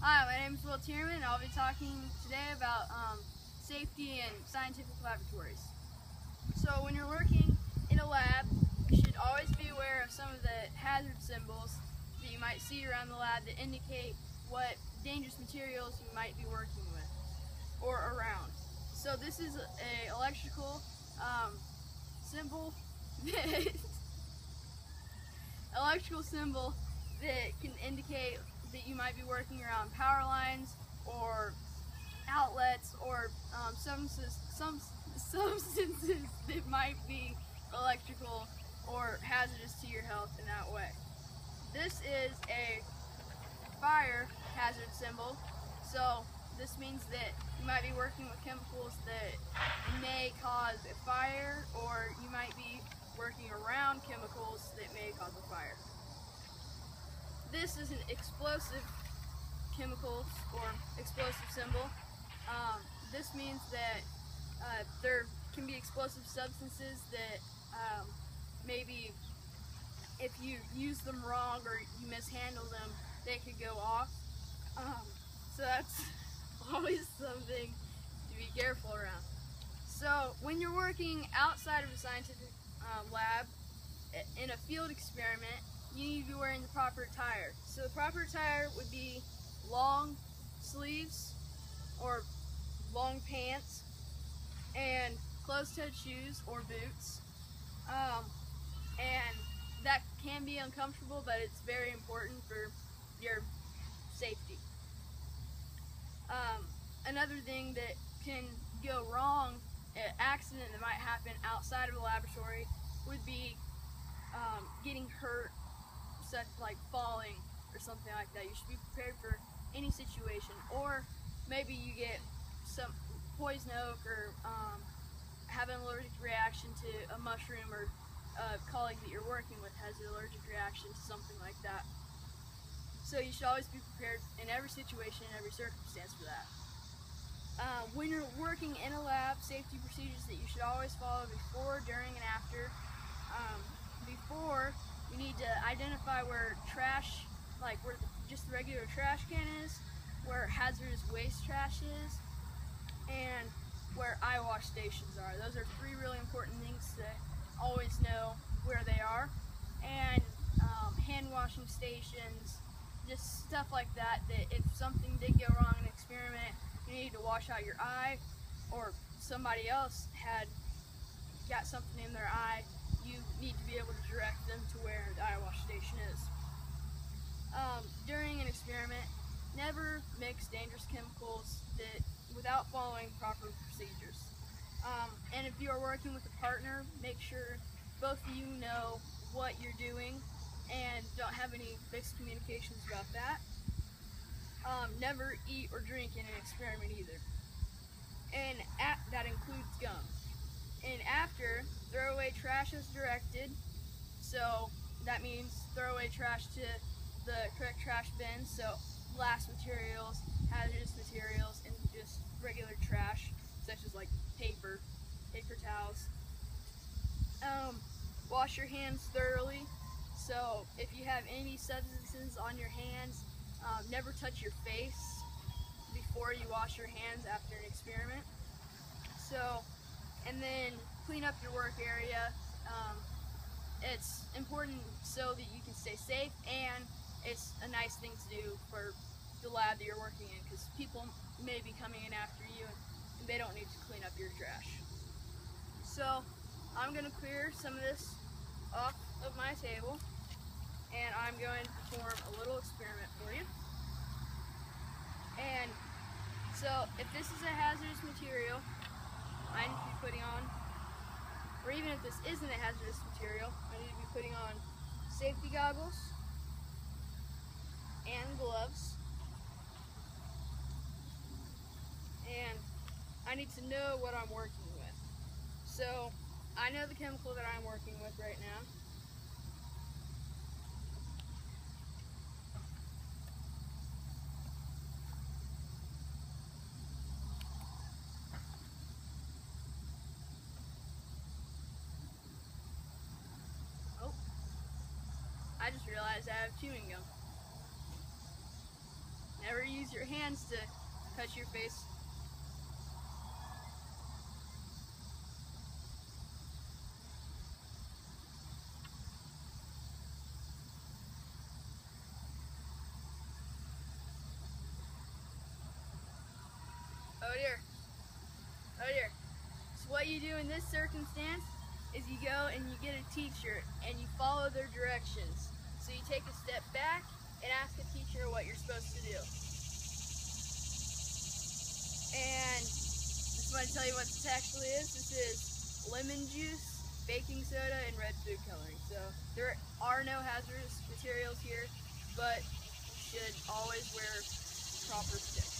Hi, my name is Wil Tearman, and I'll be talking today about safety in scientific laboratories. So when you're working in a lab, you should always be aware of some of the hazard symbols that you might see around the lab that indicate what dangerous materials you might be working with or around. So this is an electrical symbol that can indicate that you might be working around power lines or outlets or substances that might be electrical or hazardous to your health in that way. This is a fire hazard symbol, so this means that you might be working with chemicals that may cause a fire, or you might be working around chemicals that may cause a fire. This is an explosive chemicals or explosive symbol. This means that there can be explosive substances that maybe if you use them wrong or you mishandle them, they could go off. So that's always something to be careful around. So when you're working outside of a scientific lab, in a field experiment, you need to be wearing the proper attire. So the proper attire would be long sleeves or long pants and closed-toed shoes or boots. And that can be uncomfortable, but it's very important for your safety. Another thing that can go wrong, an accident that might happen outside of a laboratory, would be getting hurt, such like falling or something like that. You should be prepared for any situation, or maybe you get some poison oak or have an allergic reaction to a mushroom, or a colleague that you're working with has an allergic reaction to something like that. So you should always be prepared in every situation, in every circumstance for that. When you're working in a lab, safety procedures that you should always follow before, during, and after. Before, you need to identify where trash, like where just the regular trash can is, where hazardous waste trash is, and where eye wash stations are. Those are three really important things to always know where they are. And hand washing stations, just stuff like that, that if something did go wrong in an experiment, you need to wash out your eye, or somebody else had got something in their eye, you need to be able to direct them to where the eye wash station is. During an experiment, never mix dangerous chemicals without following proper procedures. And if you are working with a partner, make sure both of you know what you're doing and don't have any miscommunications about that. Never eat or drink in an experiment either. And that includes gum. And after, throw away trash as directed. So that means throw away trash to the correct trash bin. So glass materials, hazardous materials, and just regular trash, such as like paper towels. Wash your hands thoroughly. So if you have any substances on your hands, never touch your face before you wash your hands after an experiment. And then clean up your work area. It's important so that you can stay safe, and it's a nice thing to do for the lab that you're working in, because people may be coming in after you and they don't need to clean up your trash. So I'm going to clear some of this off of my table, and I'm going to perform a little experiment for you. And so if this is a hazardous material, I need to be putting on, or even if this isn't a hazardous material, I need to be putting on safety goggles and gloves. And I need to know what I'm working with. So I know the chemical that I'm working with right now. I just realized I have chewing gum. Never or use your hands to touch your face. Oh dear. Oh dear. So what you do in this circumstance is you go and you get a teacher and you follow their directions. So you take a step back and ask the teacher what you're supposed to do. And just want to tell you what this actually is. This is lemon juice, baking soda, and red food coloring. So there are no hazardous materials here, but you should always wear proper protection.